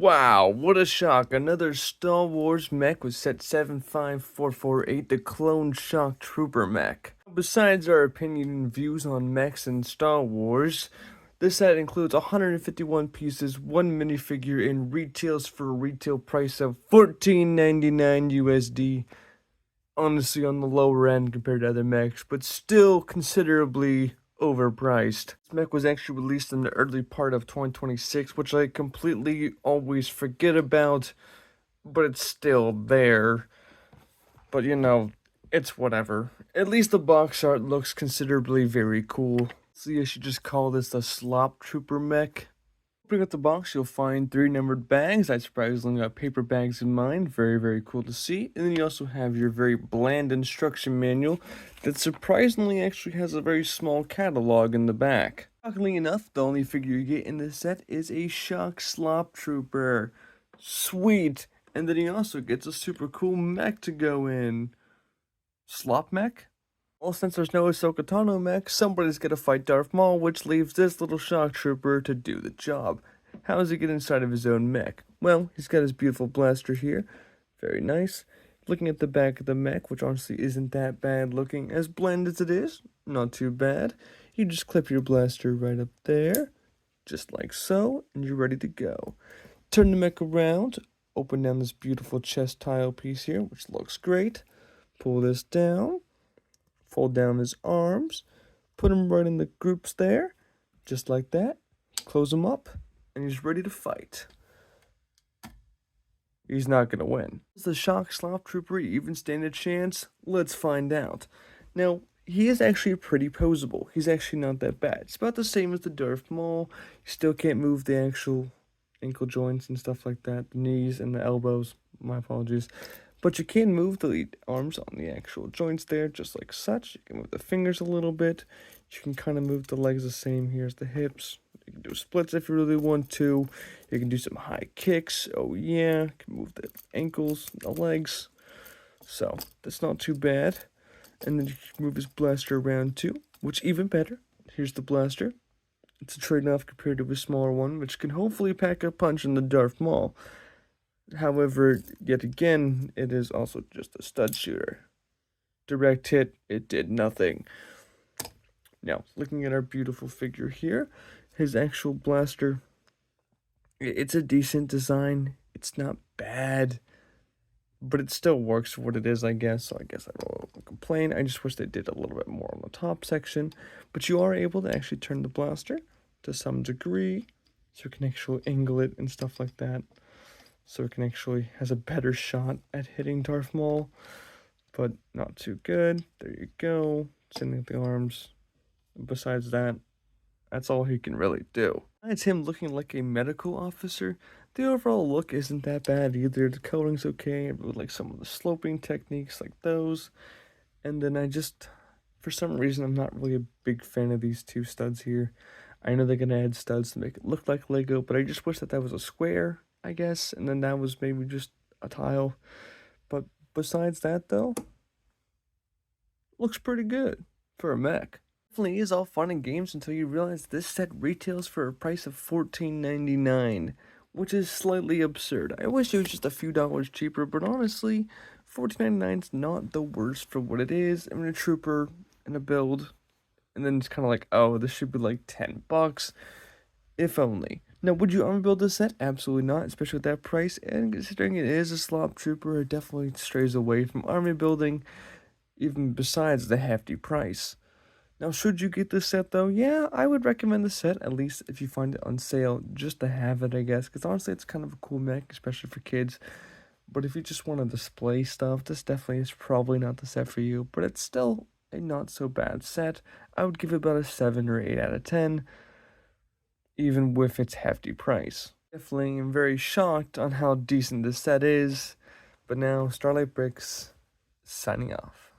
Wow, what a shock. Another Star Wars mech with set 75448, the Clone Shock Trooper mech. Besides our opinion and views on mechs and Star Wars, this set includes 151 pieces, one minifigure, and retails for a retail price of $14.99 USD. Honestly, on the lower end compared to other mechs, but still considerably overpriced. This mech was actually released in the early part of 2026, which I completely always forget about, but it's still there. But you know, it's whatever. At least the box art looks considerably very cool. So you should just call this the Slop Trooper mech. Opening up the box, you'll find 3 numbered bags. I surprisingly got paper bags in mine. Very, very cool to see. And then you also have your very bland instruction manual that surprisingly actually has a very small catalog in the back. Shockingly enough, the only figure you get in this set is a Shock Slop Trooper. Sweet! And then he also gets a super cool mech to go in. Slop mech? Well, since there's no Ahsoka Tano mech, somebody's gotta fight Darth Maul, which leaves this little shock trooper to do the job. How does he get inside of his own mech? Well, he's got his beautiful blaster here. Very nice. Looking at the back of the mech, which honestly isn't that bad looking. As bland as it is, not too bad. You just clip your blaster right up there, just like so, and you're ready to go. Turn the mech around, open down this beautiful chest tile piece here, which looks great. Pull this down. Fold down his arms, put him right in the groups there, just like that. Close him up, and he's ready to fight. He's not going to win. Does the Shock Slop Trooper even stand a chance? Let's find out. Now, he is actually pretty posable. He's actually not that bad. It's about the same as the Darth Maul. You still can't move the actual ankle joints and stuff like that, the knees and the elbows. My apologies. But you can move the arms on the actual joints there, just like such. You can move the fingers a little bit. You can kind of move the legs the same here as the hips. You can do splits if you really want to. You can do some high kicks. Oh yeah, you can move the ankles, the legs. So, that's not too bad. And then you can move his blaster around too, which even better. Here's the blaster. It's a trade-off compared to a smaller one, which can hopefully pack a punch in the Darth Maul. However, yet again, it is also just a stud shooter. Direct hit, it did nothing. Now, looking at our beautiful figure here, his actual blaster, it's a decent design. It's not bad, but it still works for what it is, I guess. So I guess I won't complain. I just wish they did a little bit more on the top section. But you are able to actually turn the blaster to some degree, so you can actually angle it and stuff like that. So it can actually has a better shot at hitting Darth Maul, but not too good. There you go. Sending up the arms. Besides that, that's all he can really do. Besides him looking like a medical officer, the overall look isn't that bad either. The coloring's okay. I really like some of the sloping techniques like those. And then for some reason, I'm not really a big fan of these two studs here. I know they're going to add studs to make it look like Lego, but I just wish that was a square, I guess, and then that was maybe just a tile. But besides that, though, looks pretty good for a mech. Definitely is all fun and games until you realize this set retails for a price of $14.99, which is slightly absurd. I wish it was just a few dollars cheaper, but honestly, $14.99 is not the worst for what it is. I mean, a trooper and a build, and then it's kind of like, oh, this should be like $10, if only. Now, would you build this set? Absolutely not, especially at that price. And considering it is a slop trooper, it definitely strays away from army building, even besides the hefty price. Now, should you get this set, though? Yeah, I would recommend the set, at least if you find it on sale, just to have it, I guess. Because honestly, it's kind of a cool mech, especially for kids. But if you just want to display stuff, this definitely is probably not the set for you. But it's still a not-so-bad set. I would give it about a 7 or 8 out of 10. Even with its hefty price. Definitely am very shocked on how decent this set is, but now Starlight Bricks signing off.